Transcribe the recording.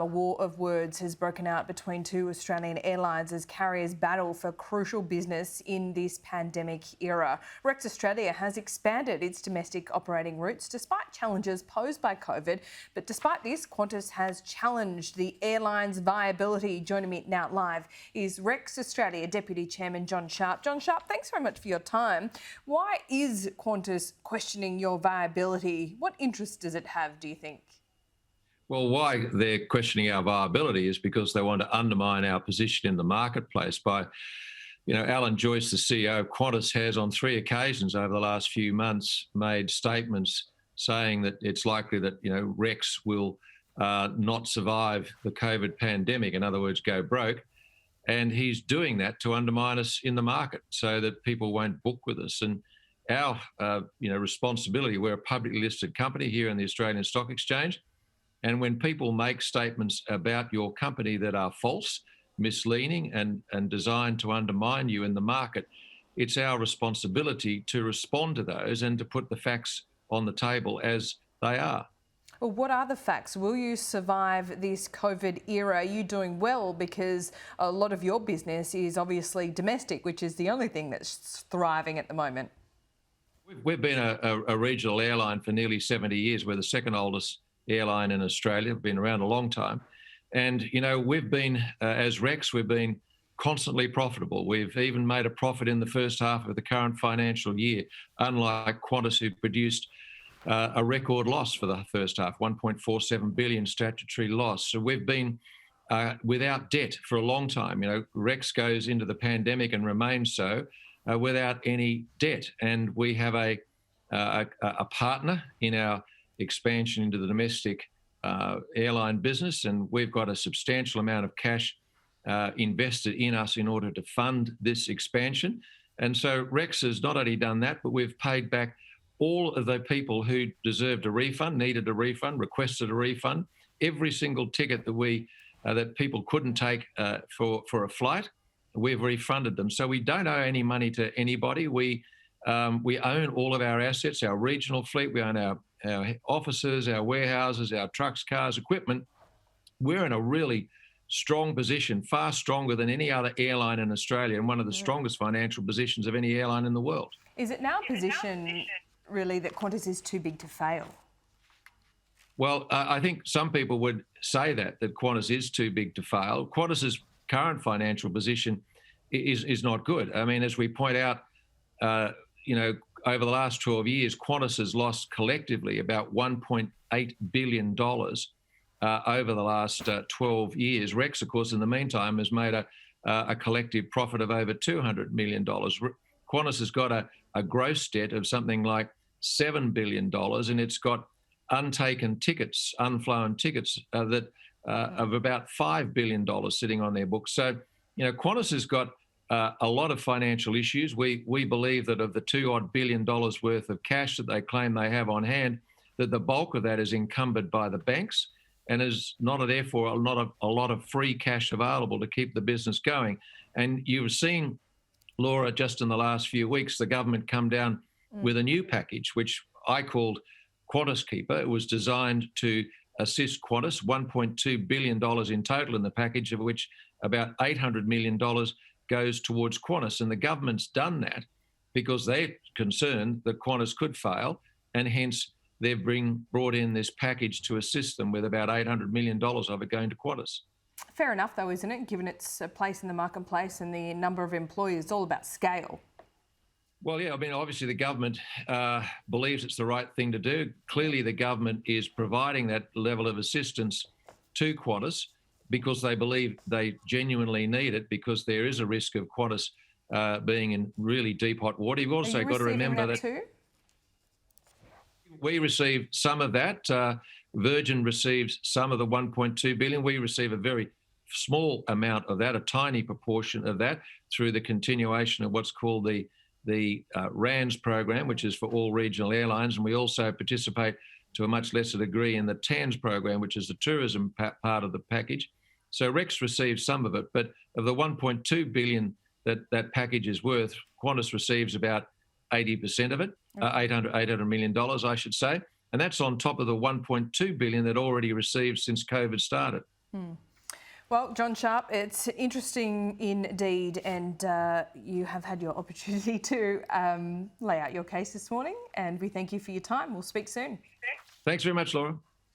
A war of words has broken out between two Australian airlines as carriers battle for crucial business in this pandemic era. Rex Australia has expanded its domestic operating routes despite challenges posed by COVID. But despite this, Qantas has challenged the airline's viability. Joining me now live is Rex Australia Deputy Chairman John Sharp. John Sharp, thanks very much for your time. Why is Qantas questioning your viability? What interest does it have, do you think? Well, why they're questioning our viability is because they want to undermine our position in the marketplace by, Alan Joyce, the CEO of Qantas, has on 3 occasions over the last few months made statements saying that it's likely that, Rex will not survive the COVID pandemic, in other words, go broke. And he's doing that to undermine us in the market so that people won't book with us. And our, responsibility, we're a publicly listed company here in the Australian Stock Exchange. And when people make statements about your company that are false, misleading and designed to undermine you in the market, it's our responsibility to respond to those and to put the facts on the table as they are. Well, what are the facts? Will you survive this COVID era? Are you doing well? Because a lot of your business is obviously domestic, which is the only thing that's thriving at the moment. We've been a regional airline for nearly 70 years. We're the second oldest airline in Australia, been around a long time. And, we've been, as Rex, we've been constantly profitable. We've even made a profit in the first half of the current financial year, unlike Qantas, who produced a record loss for the first half, 1.47 billion statutory loss. So we've been without debt for a long time. Rex goes into the pandemic and remains so without any debt. And we have a partner in our expansion into the domestic airline business, and we've got a substantial amount of cash invested in us in order to fund this expansion. And so Rex has not only done that, but we've paid back all of the people who deserved a refund, needed a refund, requested a refund. Every single ticket that people couldn't take for a flight, we've refunded them. So we don't owe any money to anybody. We own all of our assets, our regional fleet. We own our offices, our warehouses, our trucks, cars, equipment. We're in a really strong position, far stronger than any other airline in Australia, and one of the strongest financial positions of any airline in the world. Is it now a position, really, that Qantas is too big to fail? Well, I think some people would say that Qantas is too big to fail. Qantas's current financial position is not good. I mean, as we point out, over the last 12 years, Qantas has lost collectively about $1.8 billion over the last 12 years. Rex, of course, in the meantime, has made a collective profit of over $200 million. Qantas has got a gross debt of something like $7 billion, and it's got untaken tickets, unflown tickets of about $5 billion sitting on their books. So, Qantas has got a lot of financial issues. We believe that of the $2 billion worth of cash that they claim they have on hand, that the bulk of that is encumbered by the banks and is not therefore a lot of free cash available to keep the business going. And you've seen, Laura, just in the last few weeks, the government come down with a new package, which I called Qantas Keeper. It was designed to assist Qantas, $1.2 billion in total in the package, of which about $800 million goes towards Qantas. And the government's done that because they're concerned that Qantas could fail, and hence they've brought in this package to assist them with about $800 million of it going to Qantas. Fair enough, though, isn't it? Given its place in the marketplace and the number of employees, it's all about scale. Well, yeah, I mean, obviously the government believes it's the right thing to do. Clearly, the government is providing that level of assistance to Qantas because they believe they genuinely need it, because there is a risk of Qantas being in really deep hot water. You've also got to remember that too? We receive some of that. Virgin receives some of the $1.2 billion. We receive a very small amount of that, a tiny proportion of that, through the continuation of what's called the RANS program, which is for all regional airlines. And we also participate to a much lesser degree in the TANS program, which is the tourism part of the package. So Rex receives some of it, but of the $1.2 billion that package is worth, Qantas receives about 80% of it, $800 million, I should say. And that's on top of the $1.2 billion that already received since COVID started. Well, John Sharp, it's interesting indeed, and you have had your opportunity to lay out your case this morning, and we thank you for your time. We'll speak soon. Thanks very much, Laura.